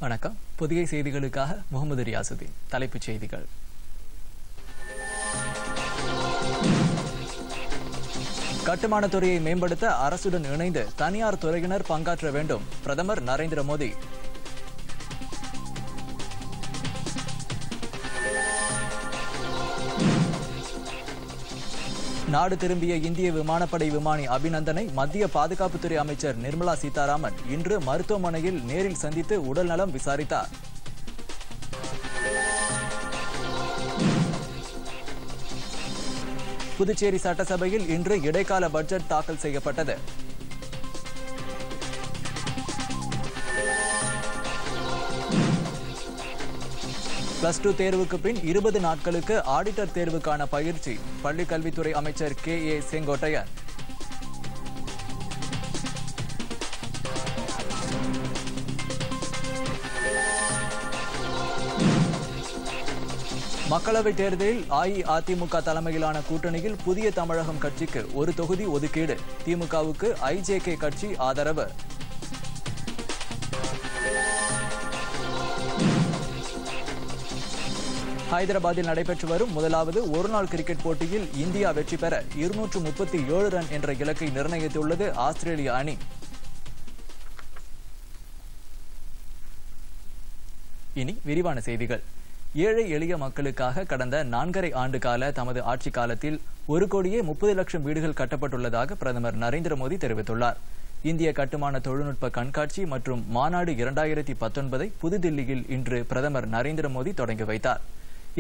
வணக்கம். புதிய செய்திகளுக்காக முகமது ரியாசுதீன். தலைப்புச் செய்திகள். கட்டுமானத் துறையை மேம்படுத்த அரசுடன் இணைந்து தனியார் துறையினர் பங்காற்ற வேண்டும். பிரதமர் நரேந்திர மோடி. நாடு திரும்பிய இந்திய விமானப்படை விமானி அபிநந்தனை மத்திய பாதுகாப்புத்துறை அமைச்சர் நிர்மலா சீதாராமன் இன்று மருத்துவமனையில் நேரில் சந்தித்து உடல்நலம் விசாரித்தார். புதுச்சேரி சட்டசபையில் இன்று இடைக்கால பட்ஜெட் தாக்கல் செய்யப்பட்டது. +2 தேர்வுக்கு பின் 20 நாட்களுக்கு ஆடிட்டர் தேர்வுக்கான பயிற்சி. பள்ளிக் கல்வித்துறை அமைச்சர் K.A. செங்கோட்டையன். மக்களவைத் தேர்தலில் அஇஅதிமுக தலைமையிலான கூட்டணியில் புதிய தமிழகம் கட்சிக்கு ஒரு தொகுதி ஒதுக்கீடு. திமுகவுக்கு IJK கட்சி ஆதரவு. ஹைதராபாத்தில் நடைபெற்று வரும் முதலாவது ஒருநாள் கிரிக்கெட் போட்டியில் இந்தியா வெற்றி பெற 237 ரன் என்ற இலக்கை நிர்ணயித்துள்ளது ஆஸ்திரேலிய அணி. இனி விரிவான செய்திகள். ஏழை எளிய மக்களுக்காக கடந்த 4.5 ஆண்டு கால தமது ஆட்சி காலத்தில் 1,30,00,000 வீடுகள் கட்டப்பட்டுள்ளதாக பிரதமர் நரேந்திர மோடி தெரிவித்துள்ளார். இந்திய கட்டுமான தொழில்நுட்ப கண்காட்சி மற்றும் மாநாடு 2019 புதுதில்லியில் இன்று பிரதமர் நரேந்திர மோடி தொடங்கி வைத்தார்.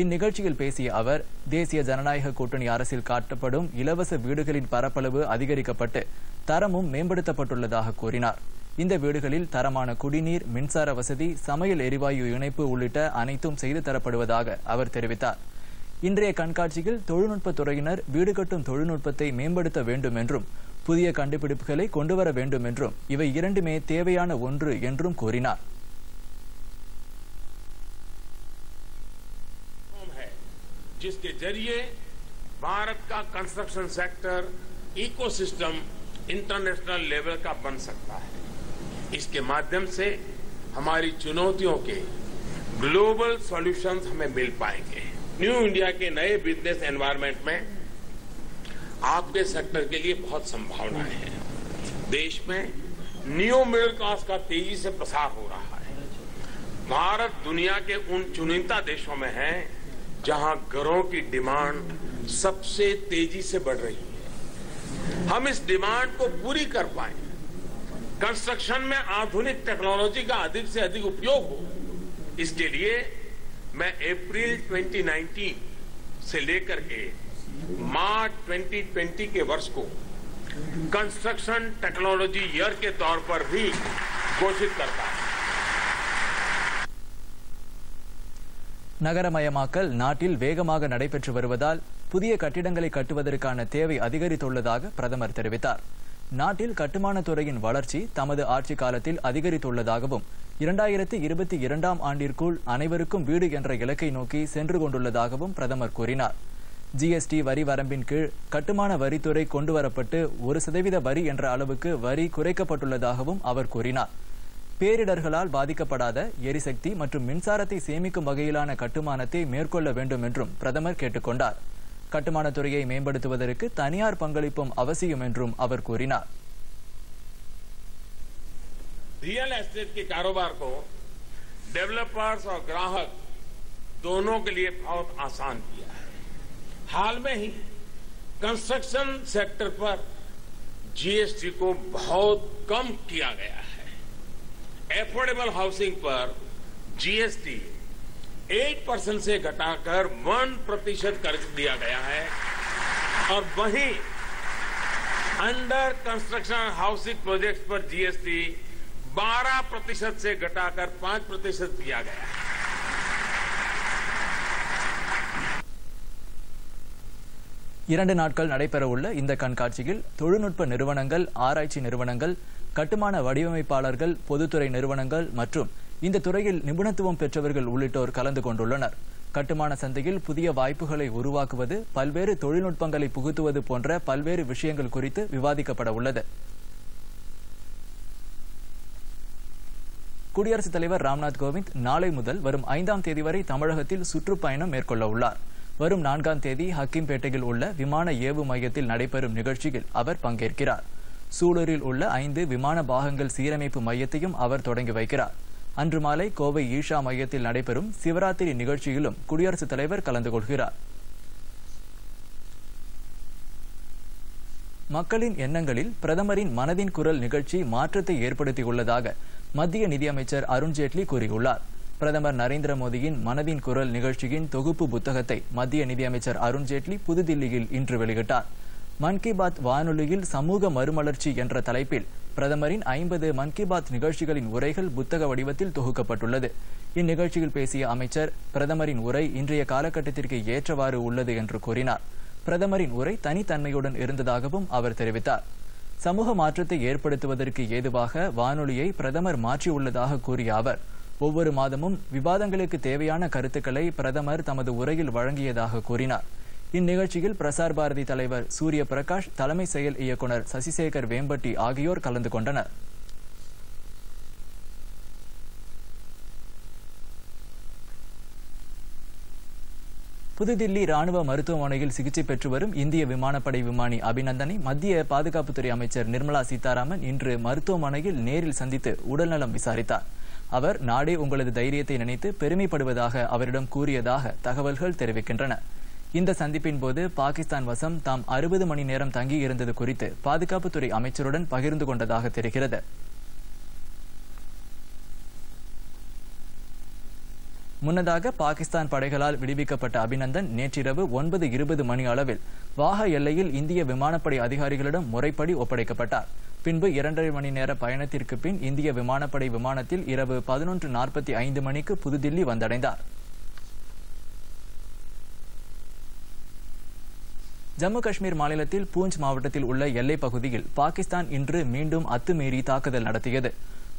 இந்நிகழ்ச்சியில் பேசிய அவர், தேசிய ஜனநாயக கூட்டணி அரசில் காட்டப்படும் இலவச வீடுகளின் பரப்பளவு அதிகரிக்கப்பட்டு தரமும் மேம்படுத்தப்பட்டுள்ளதாக கூறினார். இந்த வீடுகளில் தரமான குடிநீர், மின்சார வசதி, சமையல் எரிவாயு இணைப்பு உள்ளிட்ட அனைத்தும் செய்து தரப்படுவதாக அவர் தெரிவித்தார். இன்றைய கண்காட்சியில் தொழில்நுட்பத் துறையினர் வீடு கட்டும் தொழில்நுட்பத்தை மேம்படுத்த வேண்டும் என்றும் புதிய கண்டுபிடிப்புகளை கொண்டுவர வேண்டும் என்றும் இவை இரண்டுமே தேவையான ஒன்று என்றும் கூறினார். जिसके जरिए भारत का construction sector ecosystem international level का बन सकता है. इसके माध्यम से हमारी चुनौतियों के ग्लोबल सॉल्यूशंस हमें मिल पाएंगे. न्यू इंडिया के नए बिजनेस एनवायरनमेंट में आपके सेक्टर के लिए बहुत संभावनाएं हैं. देश में न्यू मिडिल क्लास का तेजी से प्रसार हो रहा है. भारत दुनिया के उन चुनिंदा देशों में है जहां घरों की डिमांड सबसे तेजी से बढ़ रही है. हम इस डिमांड को पूरी कर पाए, कंस्ट्रक्शन में आधुनिक टेक्नोलॉजी का अधिक से अधिक उपयोग हो, इसके लिए मैं अप्रैल 2019 से लेकर के मार्च 2020 के वर्ष को कंस्ट्रक्शन टेक्नोलॉजी ईयर के तौर पर भी घोषित करता हूं. நகரமயமாக்கல் நாட்டில் வேகமாக நடைபெற்று வருவதால் புதிய கட்டிடங்களை கட்டுவதற்கான தேவை அதிகரித்துள்ளதாக பிரதமர் தெரிவித்தார். நாட்டில் கட்டுமானத் துறையின் வளர்ச்சி தமது ஆட்சி காலத்தில் அதிகரித்துள்ளதாகவும் 2022ஆம் ஆண்டிற்குள் அனைவருக்கும் வீடு என்ற இலக்கை நோக்கி சென்று கொண்டுள்ளதாகவும் பிரதமர் கூறினார். GST வரி வரம்பின் கீழ் கட்டுமான வரித்துறை கொண்டுவரப்பட்டு 1% வரி என்ற அளவுக்கு வரி குறைக்கப்பட்டுள்ளதாகவும் அவர் கூறினார். பேரிடர்களால் பாதிக்கப்படாத எரிசக்தி மற்றும் மின்சாரத்தை சேமிக்கும் வகையிலான கட்டுமானத்தை மேற்கொள்ள வேண்டும் என்றும் பிரதமர் கேட்டுக் கொண்டார். கட்டுமானத் துறையை மேம்படுத்துவதற்கு தனியார் பங்களிப்பும் அவசியம் என்றும் அவர் கூறினார். रियल एस्टेट के कारोबार को डेवलपर्स और ग्राहक दोनों के लिए बहुत आसान किया है. हाल में ही कंस्ट्रक्शन सेक्टर पर GST को बहुत कम किया गया है. एफोर्डेबल हाउसिंग पर GST 8% से घटाकर 1% कर दिया गया है और वहीं अंडर कंस्ट्रक्शन हाउसिंग प्रोजेक्ट्स पर GST 12% से घटाकर 5% किया गया है. இரண்டு நாட்கள் நடைபெறவுள்ள இந்த கண்காட்சியில் தொழில்நுட்ப நிறுவனங்கள், ஆராய்ச்சி நிறுவனங்கள், கட்டுமான வடிவமைப்பாளர்கள், பொதுத்துறை நிறுவனங்கள் மற்றும் இந்த துறையில் நிபுணத்துவம் பெற்றவர்கள் உள்ளிட்டோர் கலந்து கொண்டுள்ளனர். கட்டுமான சந்தையில் புதிய வாய்ப்புகளை உருவாக்குவது, பல்வேறு தொழில்நுட்பங்களை புகுத்துவது போன்ற பல்வேறு விஷயங்கள் குறித்து விவாதிக்கப்பட உள்ளது. குடியரசுத் தலைவர் ராம்நாத் கோவிந்த் நாளை முதல் வரும் 5ஆம் தேதி வரை தமிழகத்தில் சுற்றுப்பயணம் மேற்கொள்ள உள்ளார். வரும் 4ஆம் தேதி ஹக்கிம்பேட்டையில் உள்ள விமான ஏவு மையத்தில் நடைபெறும் நிகழ்ச்சியில் அவர் பங்கேற்கிறார். சூலூரில் உள்ள 5 விமான பாகங்கள் சீரமைப்பு மையத்தையும் அவர் தொடங்கி வைக்கிறார். அன்று மாலை கோவை ஈஷா மையத்தில் நடைபெறும் சிவராத்திரி நிகழ்ச்சியிலும் குடியரசுத் தலைவர் கலந்து கொள்கிறார். மக்களின் எண்ணங்களில் பிரதமரின் மனதின் குரல் நிகழ்ச்சி மாற்றத்தை ஏற்படுத்தியுள்ளதாக மத்திய நிதியமைச்சர் அருண்ஜேட்லி கூறியுள்ளார். பிரதமர் நரேந்திர மோடியின் மனதின் குரல் நிகழ்ச்சியின் தொகுப்பு புத்தகத்தை மத்திய நிதியமைச்சர் அருண்ஜேட்லி புதுதில்லியில் இன்று வெளியிட்டார். மன் கி பாத் வானொலியில் சமூக மறுமலர்ச்சி என்ற தலைப்பில் பிரதமரின் 50 மன் கி பாத் நிகழ்ச்சிகளின் உரைகள் புத்தக வடிவத்தில் தொகுக்கப்பட்டுள்ளது. இந்நிகழ்ச்சியில் பேசிய அமைச்சர், பிரதமரின் உரை இன்றைய காலகட்டத்திற்கு ஏற்றவாறு உள்ளது என்று கூறினார். பிரதமரின் உரை தனித்தன்மையுடன் இருந்ததாகவும் அவர் தெரிவித்தார். சமூக மாற்றத்தை ஏற்படுத்துவதற்கு ஏதுவாக வானொலியை பிரதமர் மாற்றியுள்ளதாக கூறிய அவர், ஒவ்வொரு மாதமும் விவாதங்களுக்கு தேவையான கருத்துக்களை பிரதமர் தமது உரையில் வழங்கியதாக கூறினார். இந்நிகழ்ச்சியில் பிரசார் பாரதி தலைவர் சூரிய பிரகாஷ், தலைமை செயல் இயக்குநர் சசிசேகர் வேம்பட்டி ஆகியோர் கலந்து கொண்டனர். புதுதில்லி ராணுவ மருத்துவமனையில் சிகிச்சை பெற்று வரும் இந்திய விமானப்படை விமானி அபிநந்தனை மத்திய பாதுகாப்புத்துறை அமைச்சர் நிர்மலா சீதாராமன் இன்று மருத்துவமனையில் நேரில் சந்தித்து உடல்நலம் விசாரித்தார். அவர், நாடே உங்களது தைரியத்தை நினைத்து பெருமைப்படுவதாக அவரிடம் கூறியதாக தகவல்கள் தெரிவிக்கின்றன. இந்த சந்திப்பின் போது பாகிஸ்தான் வசம் தாம் 60 மணி நேரம் தங்கியிருந்தது குறித்து பாதுகாப்புத்துறை அமைச்சருடன் பகிர்ந்து கொண்டதாக தெரிகிறது. முன்னதாக பாகிஸ்தான் படைகளால் விடுவிக்கப்பட்ட அபிநந்தன் நேற்றிரவு 9:20 மணி அளவில் வாஹா எல்லையில் இந்திய விமானப்படை அதிகாரிகளிடம் முறைப்படி ஒப்படைக்கப்பட்டார். பின்பு 2.5 மணி நேர பயணத்திற்கு பின் இந்திய விமானப்படை விமானத்தில் இரவு 11:45 மணிக்கு புதுதில்லி வந்தடைந்தார். ஜம்மு காஷ்மீர் மாநிலத்தில் பூஞ்ச் மாவட்டத்தில் உள்ள எல்லைப் பகுதியில் பாகிஸ்தான் இன்று மீண்டும் அத்துமீறி தாக்குதல் நடத்தியது.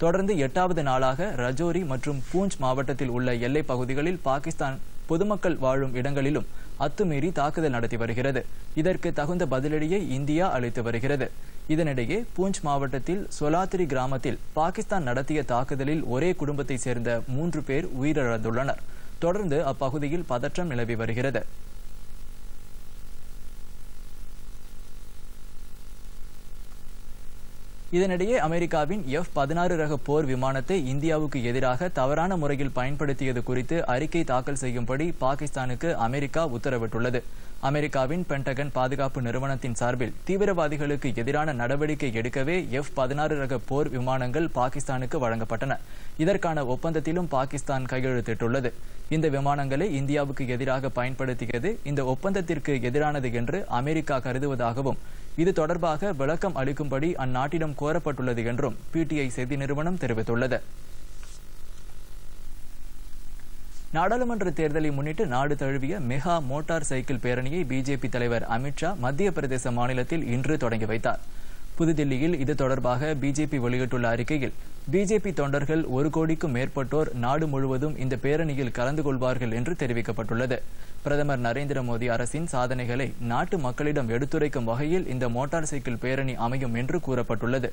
தொடர்ந்து 8வது நாளாக ரஜோரி மற்றும் பூஞ்ச் மாவட்டத்தில் உள்ள எல்லைப் பகுதிகளில் பாகிஸ்தான் பொதுமக்கள் வாழும் இடங்களிலும் அத்துமீறி தாக்குதல் நடத்தி வருகிறது. இதற்கு தகுந்த பதிலடியை இந்தியா அளித்து வருகிறது. இதனிடையே பூஞ்ச் மாவட்டத்தில் சொலாத்திரி கிராமத்தில் பாகிஸ்தான் நடத்திய தாக்குதலில் ஒரே குடும்பத்தை சேர்ந்த 3 பேர் உயிரிழந்துள்ளனர். தொடர்ந்து அப்பகுதியில் பதற்றம் நிலவி வருகிறது. இதனிடையே அமெரிக்காவின் F-16 ரக போர் விமானத்தை இந்தியாவுக்கு எதிராக தவறான முறையில் பயன்படுத்தியது குறித்து அறிக்கை தாக்கல் செய்யும்படி பாகிஸ்தானுக்கு அமெரிக்கா உத்தரவிட்டுள்ளது. அமெரிக்காவின் பென்டகன் பாதுகாப்பு நிறுவனத்தின் சார்பில் தீவிரவாதிகளுக்கு எதிரான நடவடிக்கை எடுக்கவே F-16 ரக போர் விமானங்கள் பாகிஸ்தானுக்கு வழங்கப்பட்டன. இதற்கான ஒப்பந்தத்திலும் பாகிஸ்தான் கையெழுத்திட்டுள்ளது. இந்த விமானங்களை இந்தியாவுக்கு எதிராக பயன்படுத்தியது இந்த ஒப்பந்தத்திற்கு எதிரானது என்று அமெரிக்கா கருதுவதாகவும், இது தொடர்பாக விளக்கம் அளிக்கும்படி அந்நாட்டிடம் கோரப்பட்டுள்ளது என்றும் PTI செய்தி நிறுவனம் தெரிவித்துள்ளது. நாடாளுமன்ற தேர்தலை முன்னிட்டு நாடு தழுவிய மெகா மோட்டார் சைக்கிள் பேரணியை பிஜேபி தலைவர் அமித்ஷா மத்திய பிரதேச மாநிலத்தில் இன்று தொடங்கி வைத்தார். புதுதில்லியில் இது தொடர்பாக பிஜேபி வெளியிட்டுள்ள அறிக்கையில், பிஜேபி தொண்டர்கள் 1 கோடிக்கும் மேற்பட்டோர் நாடு முழுவதும் இந்த பேரணியில் கலந்து கொள்வார்கள் என்று தெரிவிக்கப்பட்டுள்ளது. பிரதமர் நரேந்திர மோடி அரசின் சாதனைகளை நாட்டு மக்களிடம் எடுத்துரைக்கும் வகையில் இந்த மோட்டார் சைக்கிள் பேரணி அமையும் என்று கூறப்பட்டுள்ளது.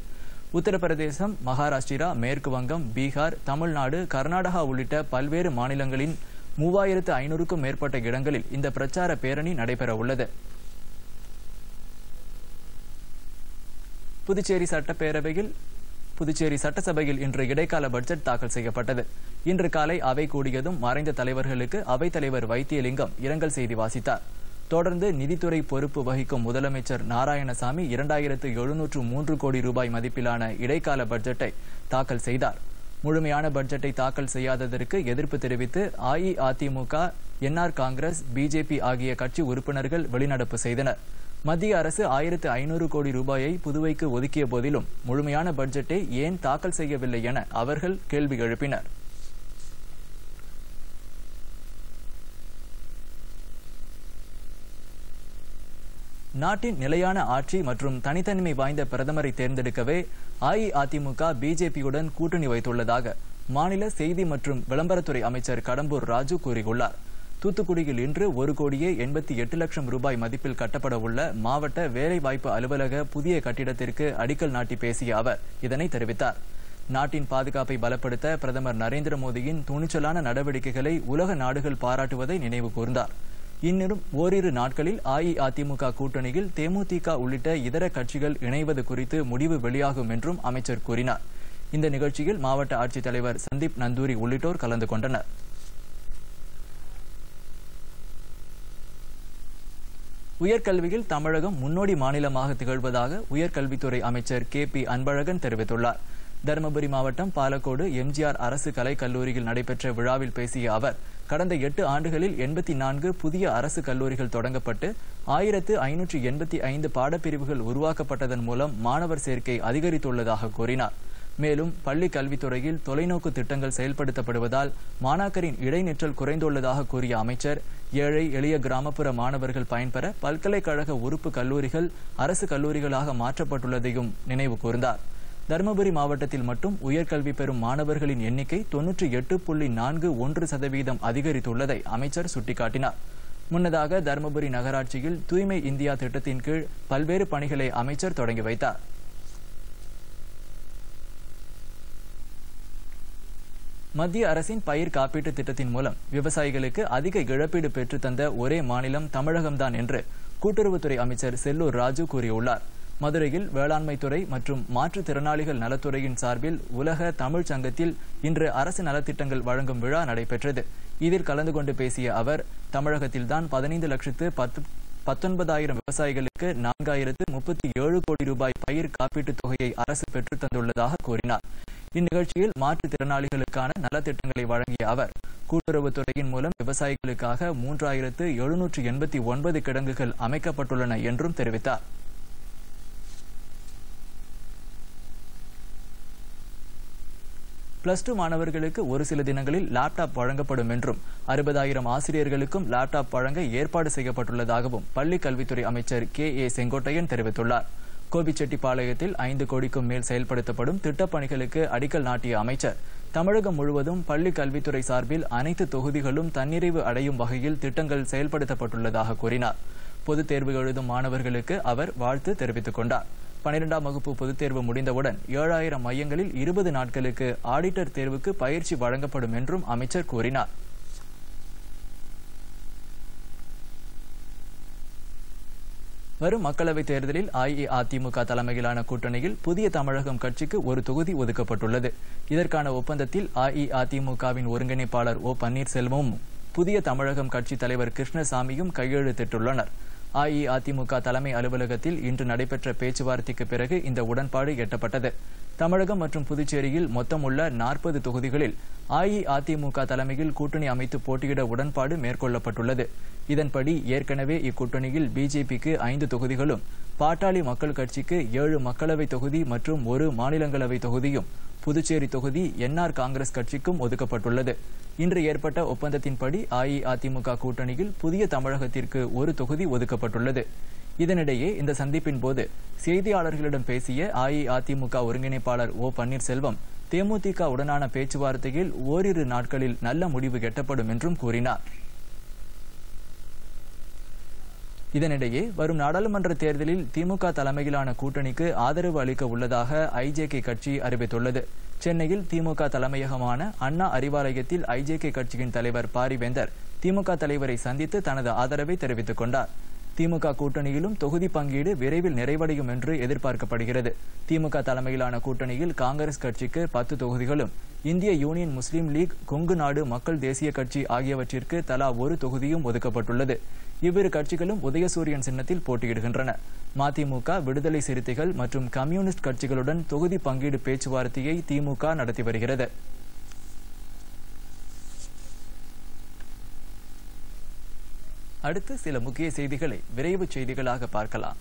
உத்தரப்பிரதேசம், மகாராஷ்டிரா, மேற்கு வங்கம், பீகார், தமிழ்நாடு, கர்நாடகா உள்ளிட்ட பல்வேறு மாநிலங்களின் 3500க்கும் மேற்பட்ட இடங்களில் இந்த பிரச்சார பேரணி நடைபெற உள்ளது. புதுச்சேரி சட்டசபையில் இன்று இடைக்கால பட்ஜெட் தாக்கல் செய்யப்பட்டது. இன்று காலை அவை கூடியதும் மறைந்த தலைவர்களுக்கு அவைத்தலைவர் வைத்தியலிங்கம் இரங்கல் செய்தி வாசித்தார். தொடர்ந்து நிதித்துறை பொறுப்பு வகிக்கும் முதலமைச்சர் நாராயணசாமி 2703 கோடி ரூபாய் மதிப்பிலான இடைக்கால பட்ஜெட்டை தாக்கல் செய்தார். முழுமையான பட்ஜெட்டை தாக்கல் செய்யாததற்கு எதிர்ப்பு தெரிவித்து அஇஅதிமுக, NR காங்கிரஸ், பிஜேபி ஆகிய கட்சி உறுப்பினர்கள் வெளிநடப்பு செய்தனர். மத்திய அரசு 1500 கோடி ரூபாயை புதுவைக்கு ஒதுக்கிய போதிலும் முழுமையான பட்ஜெட்டை ஏன் தாக்கல் செய்யவில்லை என அவர்கள் கேள்வி எழுப்பினர். நாட்டின் நிலையான ஆட்சி மற்றும் தனித்தன்மை வாய்ந்த பிரதமரை தேர்ந்தெடுக்கவே அஇஅதிமுக பிஜேபியுடன் கூட்டணி வைத்துள்ளதாக மாநில செய்தி மற்றும் விளம்பரத்துறை அமைச்சர் கடம்பூர் ராஜு கூறியுள்ளார். தூத்துக்குடியில் இன்று 1,88 லட்சம் ரூபாய் மதிப்பில் கட்டப்பட உள்ள மாவட்ட வேலைவாய்ப்பு அலுவலக புதிய கட்டிடத்திற்கு அடிக்கல் நாட்டி பேசிய அவர் இதனை தெரிவித்தார். நாட்டின் பாதுகாப்பை பலப்படுத்த பிரதமர் நரேந்திர மோடியின் துணிச்சலான நடவடிக்கைகளை உலக நாடுகள் பாராட்டுவதை நினைவு கூர்ந்தார். இன்னும் ஓரிரு நாட்களில் அஇஅதிமுக கூட்டணியில் தேமுதிக உள்ளிட்ட இதர கட்சிகள் இணைவது குறித்து முடிவு வெளியாகும் என்றும் அமைச்சர் கூறினார். இந்த நிகழ்ச்சியில் மாவட்ட ஆட்சித்தலைவர் சந்தீப் நந்தூரி உள்ளிட்டோர் கலந்து கொண்டனர். உயர்கல்வியில் தமிழகம் முன்னோடி மாநிலமாக திகழ்வதாக உயர்கல்வித்துறை அமைச்சர் KP அன்பழகன் தெரிவித்துள்ளார். தருமபுரி மாவட்டம் பாலக்கோடு எம்ஜிஆர் அரசு கலைக் கல்லூரியில் நடைபெற்ற விழாவில் பேசிய அவர், கடந்த 8 ஆண்டுகளில் 84 புதிய அரசு கல்லூரிகள் தொடங்கப்பட்டு 1585 பாடப்பிரிவுகள் உருவாக்கப்பட்டதன் மூலம் மாணவர் சேர்க்கை அதிகரித்துள்ளதாக கூறினார். மேலும் பள்ளி கல்வித்துறையில் தொலைநோக்கு திட்டங்கள் செயல்படுத்தப்படுவதால் மாணாக்கரின் இடைநிற்றல் குறைந்துள்ளதாக கூறிய அமைச்சர், ஏழை எளிய கிராமப்புற மாணவர்கள் பயன்பெற பல்கலைக்கழக உறுப்பு கல்லூரிகள் அரசு கல்லூரிகளாக மாற்றப்பட்டுள்ளதையும் நினைவு கூர்ந்தார். தருமபுரி மாவட்டத்தில் மட்டும் உயர்கல்வி பெறும் மாணவர்களின் எண்ணிக்கை 98.41% அதிகரித்துள்ளதை அமைச்சர் சுட்டிக்காட்டினார். முன்னதாக தருமபுரி நகராட்சியில் தூய்மை இந்தியா திட்டத்தின் கீழ் பல்வேறு பணிகளை அமைச்சர் தொடங்கி வைத்தார். மத்திய அரசின் பயிர் காப்பீட்டு திட்டத்தின் மூலம் விவசாயிகளுக்கு அதிக இழப்பீடு பெற்றுத் தந்த ஒரே மாநிலம் தமிழகம்தான் என்று கூட்டுறவுத்துறை அமைச்சர் செல்லூர் ராஜு கூறியுள்ளார். மதுரையில் வேளாண்மைத்துறை மற்றும் மாற்றுத்திறனாளிகள் நலத்துறையின் சார்பில் உலக தமிழ் சங்கத்தில் இன்று அரசு நலத்திட்டங்கள் வழங்கும் விழா நடைபெற்றது. இதில் கலந்து கொண்டு பேசிய அவர், தமிழகத்தில்தான் 15,19,000 விவசாயிகளுக்கு 4,037 கோடி ரூபாய் பயிர் காப்பீட்டுத் தொகையை அரசு பெற்றுத் தந்துள்ளதாக கூறினார். இந்நிகழ்ச்சியில் மாற்றுத்திறனாளிகளுக்கான நலத்திட்டங்களை வழங்கிய அவர், கூட்டுறவுத்துறையின் மூலம் விவசாயிகளுக்காக 3,789 கிடங்குகள் அமைக்கப்பட்டுள்ளன என்றும் தெரிவித்தார். +2 மாணவர்களுக்கு ஒரு சில தினங்களில் லேப்டாப் வழங்கப்படும் என்றும் 60,000 ஆசிரியர்களுக்கும் லேப்டாப் வழங்க ஏற்பாடு செய்யப்பட்டுள்ளதாகவும் பள்ளிக் கல்வித்துறை அமைச்சர் KA செங்கோட்டையன் தெரிவித்துள்ளார். கோபிச்செட்டிப்பாளையத்தில் 5 கோடிக்கும் மேல் செயல்படுத்தப்படும் திட்டப்பணிகளுக்கு அடிக்கல் நாட்டிய அமைச்சர், தமிழகம் முழுவதும் பள்ளிக் கல்வித்துறை சார்பில் அனைத்து தொகுதிகளும் தன்னிறைவு அடையும் வகையில் திட்டங்கள் செயல்படுத்தப்பட்டுள்ளதாக கூறினார். பொதுத் தேர்வு எழுதும் மாணவர்களுக்கு அவர் வாழ்த்து தெரிவித்துக் கொண்டார். 12ஆம் வகுப்பு பொதுத் தேர்வு முடிந்தவுடன் 7,000 மையங்களில் 20 நாட்களுக்கு ஆடிட்டர் தேர்வுக்கு பயிற்சி வழங்கப்படும் என்றும் அமைச்சர் கூறினார். வரும் மக்களவைத் தேர்தலில் அஇஅதிமுக தலைமையிலான கூட்டணியில் புதிய தமிழகம் கட்சிக்கு ஒரு தொகுதி ஒதுக்கப்பட்டுள்ளது. இதற்கான ஒப்பந்தத்தில் அஇஅதிமுகவின் ஒருங்கிணைப்பாளர் O பன்னீர்செல்வமும் புதிய தமிழகம் கட்சித் தலைவர் கிருஷ்ணசாமியும் கையெழுத்திட்டுள்ளனர். அஇஅதிமுக தலைமை அலுவலகத்தில் இன்று நடைபெற்ற பேச்சுவார்த்தைக்கு பிறகு இந்த உடன்பாடு எட்டப்பட்டது. தமிழகம் மற்றும் புதுச்சேரியில் மொத்தமுள்ள 40 தொகுதிகளில் அஇஅதிமுக தலைமையில் கூட்டணி அமைத்து போட்டியிட உடன்பாடு மேற்கொள்ளப்பட்டுள்ளது. இதன்படி ஏற்கனவே இக்கூட்டணியில் பிஜேபிக்கு 5 தொகுதிகளும், பாட்டாளி மக்கள் கட்சிக்கு 7 மக்களவை தொகுதி மற்றும் 1 மாநிலங்களவை தொகுதியும், புதுச்சேரி தொகுதி NR காங்கிரஸ் கட்சிக்கும் ஒதுக்கப்பட்டுள்ளது. இன்று ஏற்பட்ட ஒப்பந்தத்தின்படி அஇஅதிமுக கூட்டணியில் புதிய தமிழகத்திற்கு ஒரு தொகுதி ஒதுக்கப்பட்டுள்ளது. இதனிடையே இந்த சந்திப்பின் போது செய்தியாளர்களிடம் பேசிய அஇஅதிமுக ஒருங்கிணைப்பாளர் O பன்னீர்செல்வம், தேமுதிக உடனான பேச்சுவார்த்தையில் ஓரிரு நாட்களில் நல்ல முடிவு எட்டப்படும் என்றும் கூறினார். இதனிடையே வரும் நாடாளுமன்ற தேர்தலில் திமுக தலைமையிலான கூட்டணிக்கு ஆதரவு அளிக்க உள்ளதாக IJK கட்சி அறிவித்துள்ளது. சென்னையில் திமுக தலைமையகமான அண்ணா அறிவாலயத்தில் IJK கட்சியின் தலைவர் பாரிவேந்தர் திமுக தலைவரை சந்தித்து தனது ஆதரவை தெரிவித்துக் கொண்டார். திமுக கூட்டணியிலும் தொகுதி பங்கீடு விரைவில் நிறைவடையும் என்று எதிர்பார்க்கப்படுகிறது. திமுக தலைமையிலான கூட்டணியில் காங்கிரஸ் கட்சிக்கு 10 தொகுதிகளும், இந்திய யூனியன் முஸ்லீம் லீக், கொங்கு நாடு மக்கள் தேசிய கட்சி ஆகியவற்றிற்கு தலா ஒரு தொகுதியும் ஒதுக்கப்பட்டுள்ளது. இவ்விரு கட்சிகளும் உதயசூரியன் சின்னத்தில் போட்டியிடுகின்றன. மதிமுக, விடுதலை சிறுத்தைகள் மற்றும் கம்யூனிஸ்ட் கட்சிகளுடன் தொகுதி பங்கீடு பேச்சுவார்த்தையை திமுக நடத்தி வருகிறது. அடுத்து சில முக்கிய செய்திகளை விரைவு செய்திகளாக பார்க்கலாம்.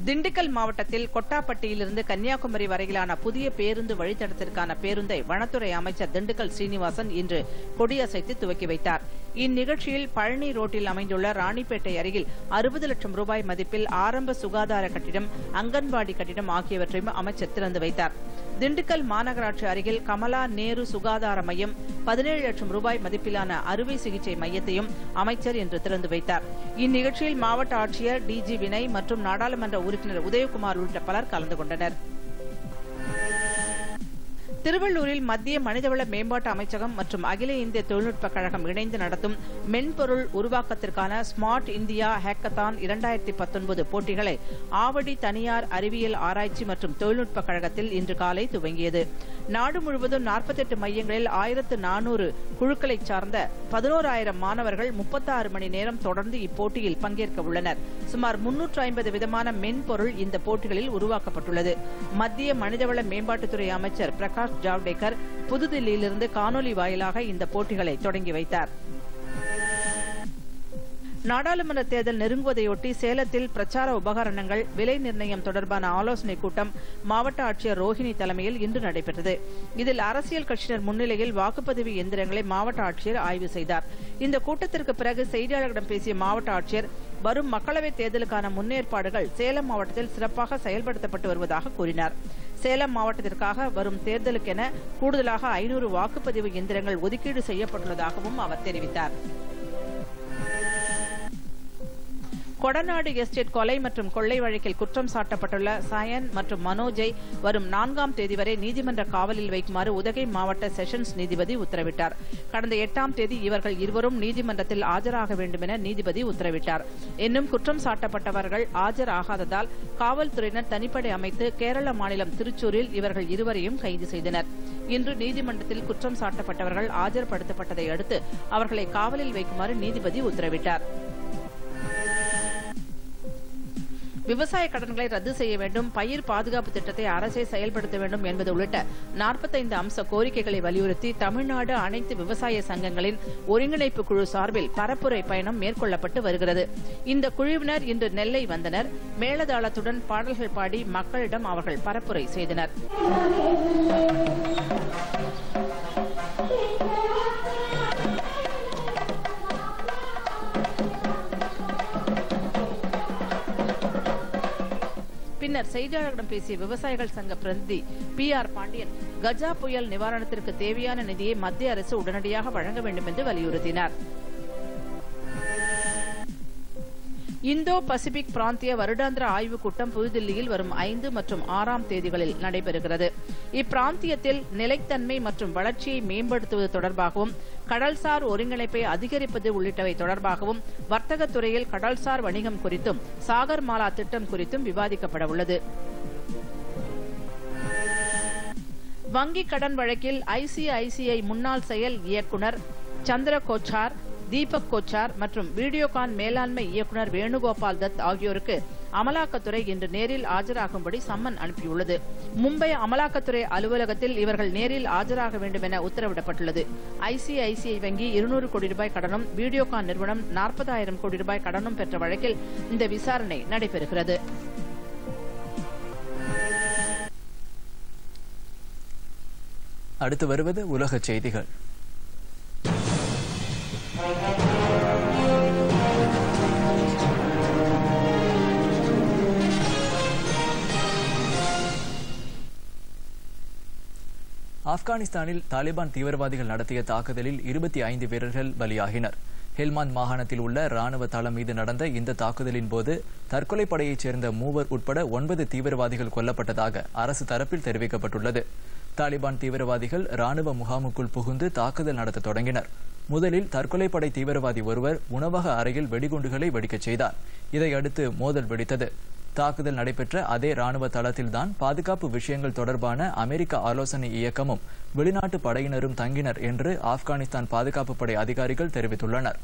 திண்டுக்கல் மாவட்டத்தில் கொட்டாப்பட்டியிலிருந்து கன்னியாகுமரி வரையிலான புதிய பேருந்து வழித்தடத்திற்கான பேருந்தை வனத்துறை அமைச்சர் திண்டுக்கல் ஸ்ரீனிவாசன் இன்று கொடியசைத்து துவக்கி வைத்தார். இந்நிகழ்ச்சியில் பழனி ரோட்டில் அமைந்துள்ள ராணிப்பேட்டை அருகில் 60 லட்சம் ரூபாய் மதிப்பில் ஆரம்ப சுகாதார கட்டிடம், அங்கன்வாடி கட்டிடம் ஆகியவற்றையும் அமைச்சர் திறந்து வைத்தார். திண்டுக்கல் மாநகராட்சி அருகில் கமலா நேரு சுகாதார மையம் 17 லட்சம் ரூபாய் மதிப்பிலான அறுவை சிகிச்சை மையத்தையும் அமைச்சர் இன்று திறந்து வைத்தார். இந்நிகழ்ச்சியில் மாவட்ட ஆட்சியர் டிஜி வினய் மற்றும் நாடாளுமன்ற உறுப்பினர் உதயகுமார் உள்ளிட்ட பலர் கலந்து கொண்டனர். திருவள்ளூரில் மத்திய மனிதவள மேம்பாட்டு அமைச்சகம் மற்றும் அகில இந்திய தொழில்நுட்பக் கழகம் இணைந்து நடத்தும் மென்பொருள் உருவாக்கத்திற்கான ஸ்மார்ட் இந்தியா ஹேக்கத்தான் 2019 போட்டிகளை ஆவடி தனியார் அறிவியல் ஆராய்ச்சி மற்றும் தொழில்நுட்பக் கழகத்தில் இன்று காலை துவங்கியது. நாடு முழுவதும் 48 மையங்களில் 1400 குழுக்களைச் சார்ந்த 11,000 மாணவர்கள் 36 மணி நேரம் தொடர்ந்து இப்போட்டியில் பங்கேற்க உள்ளனர். சுமார் 350 விதமான மென்பொருள் இந்த போட்டிகளில் உருவாக்கப்பட்டுள்ளது. மத்திய மனிதவள மேம்பாட்டுத்துறை அமைச்சர் பிரகாஷ் ஜவ்டேகர் புதுதில்லியிலிருந்து காணொலி வாயிலாக இந்த போட்டிகளை தொடங்கி வைத்தார். நாடாளுமன்ற தேர்தல் நெருங்குவதையொட்டி சேலத்தில் பிரச்சார உபகரணங்கள் விலை நிர்ணயம் தொடர்பான ஆலோசனைக் கூட்டம் மாவட்ட ஆட்சியர் ரோஹிணி தலைமையில் இன்று நடைபெற்றது. இதில் அரசியல் கட்சியினர் முன்னிலையில் வாக்குப்பதிவு எந்திரங்களை மாவட்ட ஆட்சியர் ஆய்வு செய்தார். இந்த கூட்டத்திற்கு பிறகு செய்தியாளர்களிடம் பேசிய மாவட்ட ஆட்சியர், வரும் மக்களவைத் தேர்தலுக்கான முன்னேற்பாடுகள் சேலம் மாவட்டத்தில் சிறப்பாக செயல்படுத்தப்பட்டு வருவதாக கூறினார். சேலம் மாவட்டத்திற்காக வரும் தேர்தலுக்கென கூடுதலாக 500 வாக்குப்பதிவு எந்திரங்கள் ஒதுக்கீடு செய்யப்பட்டுள்ளதாகவும் அவர் தெரிவித்தார். கொடநாடு எஸ்டேட் கொலை மற்றும் கொள்ளை வழக்கில் குற்றம் சாட்டப்பட்டுள்ள சயன் மற்றும் மனோஜை வரும் 4ஆம் தேதி வரை நீதிமன்ற காவலில் வைக்குமாறு உதகை மாவட்ட செஷன்ஸ் நீதிபதி உத்தரவிட்டார். கடந்த 8ஆம் தேதி இவர்கள் இருவரும் நீதிமன்றத்தில் ஆஜராக வேண்டும் என நீதிபதி உத்தரவிட்டார். இன்னும் குற்றம் சாட்டப்பட்டவர்கள் ஆஜராகாததால் காவல்துறையினர் தனிப்படை அமைத்து கேரள மாநிலம் திருச்சூரில் இவர்கள் இருவரையும் கைது செய்தனர். இன்று நீதிமன்றத்தில் குற்றம் சாட்டப்பட்டவர்கள் ஆஜர்படுத்தப்பட்டதை அடுத்து அவர்களை காவலில் வைக்குமாறு நீதிபதி உத்தரவிட்டார். விவசாய கடன்களை ரத்து செய்ய வேண்டும், பயிர் பாதுகாப்பு திட்டத்தை அரசே செயல்படுத்த வேண்டும் என்பது உள்ளிட்ட 45 அம்ச கோரிக்கைகளை வலியுறுத்தி தமிழ்நாடு அனைத்து விவசாய சங்கங்களின் ஒருங்கிணைப்பு குழு சார்பில் பரப்புரை பயணம் மேற்கொள்ளப்பட்டு வருகிறது. இந்த குழுவினர் இன்று நெல்லை வந்தனர். மேளதாளத்துடன் பாடல்கள் பாடி மக்களிடம் அவர்கள் பரப்புரை செய்தனர். பின்னர் செய்தியாளர்களிடம் பேசிய விவசாயிகள் சங்க பிரதிநிதி PR பாண்டியன், கஜா புயல் நிவாரணத்திற்கு தேவையான நிதியை மத்திய அரசு உடனடியாக வழங்க வேண்டும் என்று வலியுறுத்தினார். இந்தோ பசிபிக் பிராந்திய வருடாந்திர ஆய்வுக் கூட்டம் புதுதில்லியில் வரும் 5 மற்றும் 6ஆம் தேதிகளில் நடைபெறுகிறது. இப்பிராந்தியத்தில் நிலைத்தன்மை மற்றும் வளர்ச்சியை மேம்படுத்துவது தொடர்பாகவும், கடல்சார் ஒருங்கிணைப்பை அதிகரிப்பது உள்ளிட்டவை தொடர்பாகவும், வர்த்தகத் துறையில் கடல்சார் வணிகம் குறித்தும், சாகர் மாலா திட்டம் குறித்தும் விவாதிக்கப்பட உள்ளது. வங்கிக் கடன் வழக்கில் ICICI முன்னாள் செயல் இயக்குநர் சந்திர கோச்சார், தீபக் கோச்சார் மற்றும் வீடியோகான் மேலாண்மை இயக்குநர் வேணுகோபால் தத் ஆகியோருக்கு அமலாக்கத்துறை இன்று நேரில் ஆஜராகும்படி சம்மன் அனுப்பியுள்ளது. மும்பை அமலாக்கத்துறை அலுவலகத்தில் இவர்கள் நேரில் ஆஜராக வேண்டும் என உத்தரவிடப்பட்டுள்ளது. ICICI வங்கி 200 கோடி ரூபாய் கடனும், வீடியோகான் நிறுவனம் 40,000 கோடி ரூபாய் கடனும் பெற்ற வழக்கில் இந்த விசாரணை நடைபெறுகிறது. அடுத்து வருவது உலக செய்திகள். ஆப்கானிஸ்தானில் தாலிபான் தீவிரவாதிகள் நடத்திய தாக்குதலில் 25 வீரர்கள் பலியாகினர். ஹெல்மாந்த் மாகாணத்தில் உள்ள ராணுவ தளம் மீது நடந்த இந்த தாக்குதலின் போது தற்கொலை படையைச் சேர்ந்த 3 உட்பட 9 தீவிரவாதிகள் கொல்லப்பட்டதாக அரசு தரப்பில் தெரிவிக்கப்பட்டுள்ளது. தாலிபான் தீவிரவாதிகள் ராணுவ முகாமுக்குள் புகுந்து தாக்குதல் நடத்த தொடங்கினர். முதலில் தற்கொலை படை தீவிரவாதி ஒருவர் உணவக அறையில் வெடிகுண்டுகளை வெடிக்கச் செய்தார். இதையடுத்து மோதல் வெடித்தது. தாக்குதல் நடைபெற்ற அதே ராணுவ தளத்தில்தான் பாதுகாப்பு விஷயங்கள் தொடர்பான அமெரிக்க ஆலோசனை இயக்கமும் வெளிநாட்டு படையினரும் தங்கினர் என்று ஆப்கானிஸ்தான் பாதுகாப்பு படை அதிகாரிகள் தெரிவித்துள்ளனர்.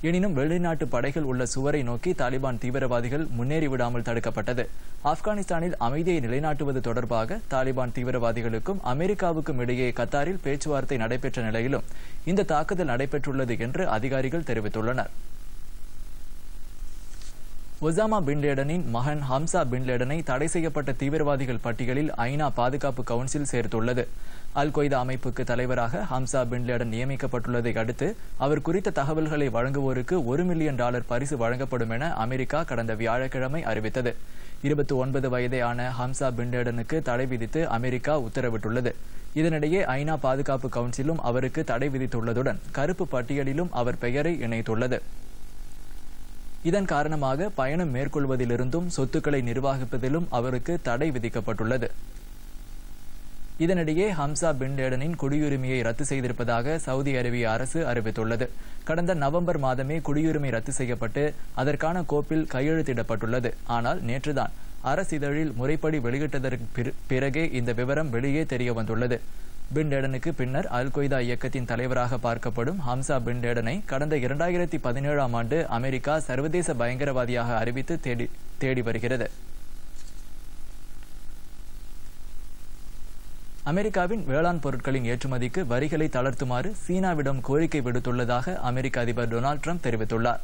எனினும் வெளிநாட்டு படைகள் உள்ள சுவரை நோக்கி தாலிபான் தீவிரவாதிகள் முன்னேறிவிடாமல் தடுக்கப்பட்டது. ஆப்கானிஸ்தானில் அமைதியை நிலைநாட்டுவது தொடர்பாக தாலிபான் தீவிரவாதிகளுக்கும் அமெரிக்காவுக்கும் இடையே கத்தாரில் பேச்சுவார்த்தை நடைபெற்ற நிலையிலும் இந்த தாக்குதல் நடைபெற்றுள்ளது என்று அதிகாரிகள் தெரிவித்துள்ளனர். ஒசாமா பின் லேடனின் மகன் ஹம்சா பின் லேடனை தடை செய்யப்பட்ட தீவிரவாதிகள் பட்டியலில் ஐநா பாதுகாப்பு கவுன்சில் சேர்த்துள்ளது. அல் கொய்தா அமைப்புக்கு தலைவராக ஹம்சா பின் லேடன் நியமிக்கப்பட்டுள்ளதை அடுத்து அவர் குறித்த தகவல்களை வழங்குவோருக்கு $1 மில்லியன் பரிசு வழங்கப்படும் என அமெரிக்கா கடந்த வியாழக்கிழமை அறிவித்தது. 29 வயதேயான ஹம்சா பின் லேடனுக்கு தடை விதித்து அமெரிக்கா உத்தரவிட்டுள்ளது. இதனிடையே ஐநா பாதுகாப்பு கவுன்சிலும் அவருக்கு தடை விதித்துள்ளதுடன் கருப்பு பட்டியலிலும் அவர் பெயரை இணைத்துள்ளது. இதன் காரணமாக பயணம் மேற்கொள்வதிலிருந்தும் சொத்துக்களை நிர்வகிப்பதிலும் அவருக்கு தடை விதிக்கப்பட்டுள்ளது. இதனிடையே ஹம்சா பின் லேடனின் குடியுரிமையை ரத்து செய்திருப்பதாக சவுதி அரேபிய அரசு அறிவித்துள்ளது. கடந்த நவம்பர் மாதமே குடியுரிமை ரத்து செய்யப்பட்டு அதற்கான கோப்பில் கையெழுத்திடப்பட்டுள்ளது. ஆனால் நேற்றுதான் அரசிதழில் முறைப்படி வெளியிட்டதற்கு பிறகே இந்த விவரம் வெளியே தெரிய வந்துள்ளது. பின் லேடனுக்கு பின்னர் அல் கொய்தா இயக்கத்தின் தலைவராக பார்க்கப்படும் ஹம்சா பின் லேடனை கடந்த 2017ஆம் ஆண்டு அமெரிக்கா சர்வதேச பயங்கரவாதியாக அறிவித்து தேடி வருகிறது. அமெரிக்காவின் வேளாண் பொருட்களின் ஏற்றுமதிக்கு வரிகளை தளர்த்துமாறு சீனாவிடம் கோரிக்கை விடுத்துள்ளதாக அமெரிக்க அதிபர் டொனால்டு ட்ரம்ப் தெரிவித்துள்ளார்.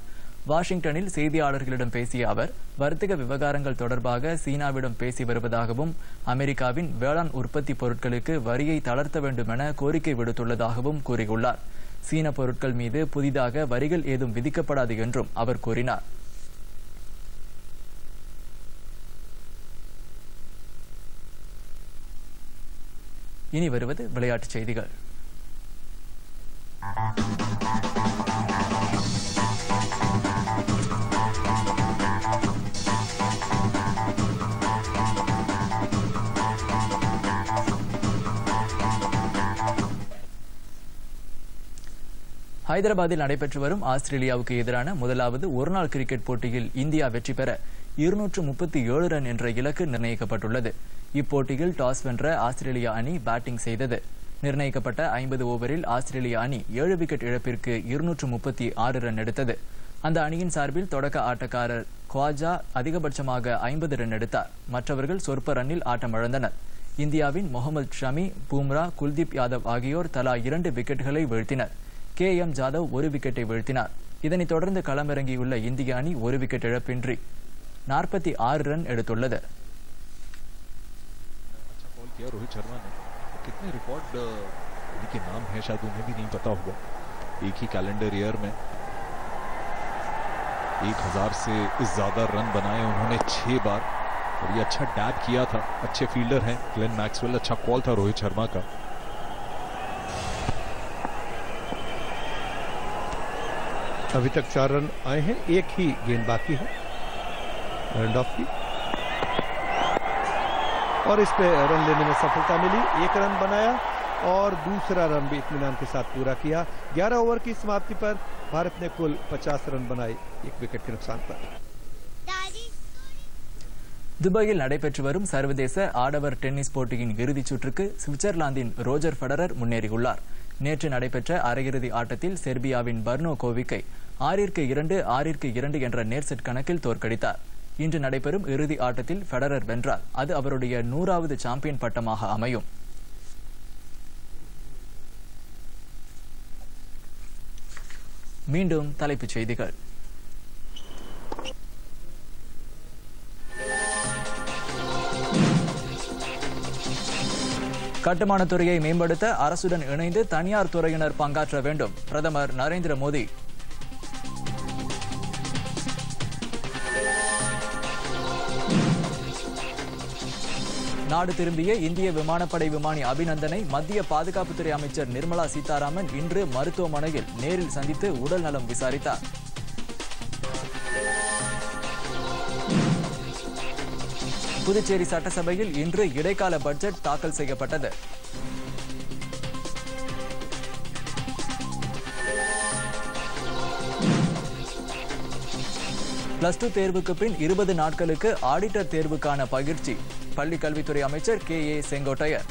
வாஷிங்டனில் செய்தியாளர்களிடம் பேசிய அவர் வர்த்தக விவகாரங்கள் தொடர்பாக சீனாவிடம் பேசி வருவதாகவும் அமெரிக்காவின் வேளாண் உற்பத்தி பொருட்களுக்கு வரியை தளர்த்த வேண்டும் என கோரிக்கை விடுத்துள்ளதாகவும் கூறியுள்ளார். சீன பொருட்கள் மீது புதிதாக வரிகள் ஏதும் விதிக்கப்படாது என்றும் அவர் கூறினார். இனி வருவது விளையாட்டுச் செய்திகள். ஹைதராபாத்தில் நடைபெற்று வரும் ஆஸ்திரேலியாவுக்கு எதிரான முதலாவது ஒருநாள் கிரிக்கெட் போட்டியில் இந்தியா வெற்றி பெற 237 ரன் என்ற இலக்கு நிர்ணயிக்கப்பட்டுள்ளது. இப்போட்டியில் டாஸ் வென்ற ஆஸ்திரேலியா அணி பேட்டிங் செய்தது. நிர்ணயிக்கப்பட்ட 50 ஓவரில் ஆஸ்திரேலியா அணி 7 விக்கெட் இழப்பிற்கு 236 ரன் எடுத்தது. அந்த அணியின் சார்பில் தொடக்க ஆட்டக்காரர் குவாஜா அதிகபட்சமாக 50 ரன் எடுத்தார். மற்றவர்கள் சொற்ப ரன்னில் ஆட்டமிழந்தனர். இந்தியாவின் முகமது ஷமி, பும்ரா, குல்தீப் யாதவ் ஆகியோர் தலா 2 விக்கெட்டுகளை வீழ்த்தினர். KM ஜாதவ் 1 விக்கெட்டை வீழ்த்தினார். இதனைத் தொடர்ந்து களமிறங்கியுள்ள இந்திய அணி 1 விக்கெட் இழப்பின்றி 46 ரன் எடுத்துள்ளது. रोहित शर्मा ने कितने रिकॉर्ड के नाम है शायद उन्हें भी नहीं पता होगा. एक ही कैलेंडर ईयर में 1000 से ज्यादा रन बनाए उन्होंने 6 बार और ये अच्छा डैब किया था. अच्छे फील्डर हैं ग्लेन मैक्सवेल. अच्छा कॉल था रोहित शर्मा का. अभी तक 4 रन आए हैं. एक ही गेंद बाकी है रन ऑफ की और इस पे रन लेने में सफलता मिली. 1 रन बनाया और दूसरा रन भी इत्मीनान के साथ पूरा किया. 11 ओवर की समाप्ति पर भारत ने कुल 50 रन बनाए 1 विकेट के नुकसान पर. துபாயில் நடைபெற்று வரும் சர்வதேச ஆடவர் டென்னிஸ் போட்டியின் இறுதிச் சுற்றுக்கு சுவிட்சர்லாந்தின் ரோஜர் ஃபெடரர் முன்னேறியுள்ளார். நேற்று நடைபெற்ற அரையிறுதி ஆட்டத்தில் செர்பியாவின் பர்னோ கோவிக்கை 6-2, 6-2 என்ற நேர் செட் கணக்கில் தோற்கடித்தார். இன்று நடைபெறும் இறுதி ஆட்டத்தில் ஃபெடரர் வென்றால் அது அவருடைய 100வது சாம்பியன் பட்டமாக அமையும். மீண்டும் தலைப்புச் செய்திகள். கட்டுமானத் துறையை மேம்படுத்த அரசுடன் இணைந்து தனியார் துறையினர் பங்காற்ற வேண்டும். பிரதமர் நரேந்திர மோடி. நாடு திரும்பிய இந்திய விமானப்படை விமானி அபிநந்தனை மத்திய பாதுகாப்புத்துறை அமைச்சர் நிர்மலா சீதாராமன் இன்று மருத்துவமனையில் நேரில் சந்தித்து உடல் நலம் விசாரித்தார். புதுச்சேரி சட்டசபையில் இன்று இடைக்கால பட்ஜெட் தாக்கல் செய்யப்பட்டது. +2 தேர்வுக்கு பின் 20 நாட்களுக்கு ஆடிட்டர் தேர்வுக்கான பயிற்சி. பள்ளிக் கல்வித்துறை அமைச்சர் KA செங்கோட்டையர்.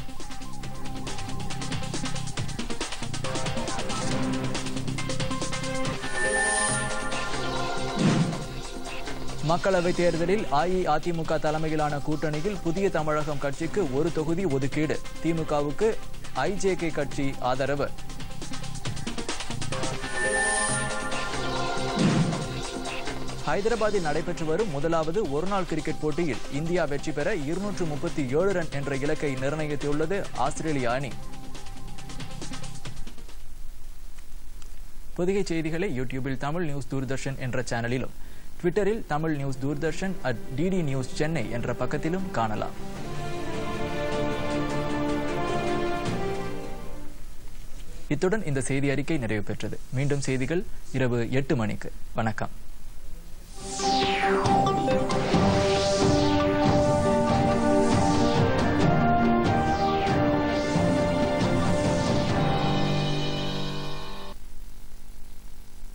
மக்களவைத் தேர்தலில் அஇஅதிமுக தலைமையிலான கூட்டணியில் புதிய தமிழகம் கட்சிக்கு 1 தொகுதி ஒதுக்கீடு. திமுகவுக்கு IJK கட்சி ஆதரவு. ஹைதராபாத்தில் நடைபெற்று வரும் முதலாவது ஒருநாள் கிரிக்கெட் போட்டியில் இந்தியா வெற்றி பெற 237 ரன் என்ற இலக்கை நிர்ணயித்துள்ளது ஆஸ்திரேலிய அணி. பொதிகை செய்திகளை யூடியூபில் தமிழ் நியூஸ் தூர்தர்ஷன் என்ற சேனலிலும், ட்விட்டரில் Tamil news Doordarshan @DD news Chennai என்ற பக்கத்திலும் காணலாம். இத்துடன் இந்த செய்தி அறிக்கை நிறைவு பெற்றது. மீண்டும் செய்திகள் இரவு 8 மணிக்கு. வணக்கம்.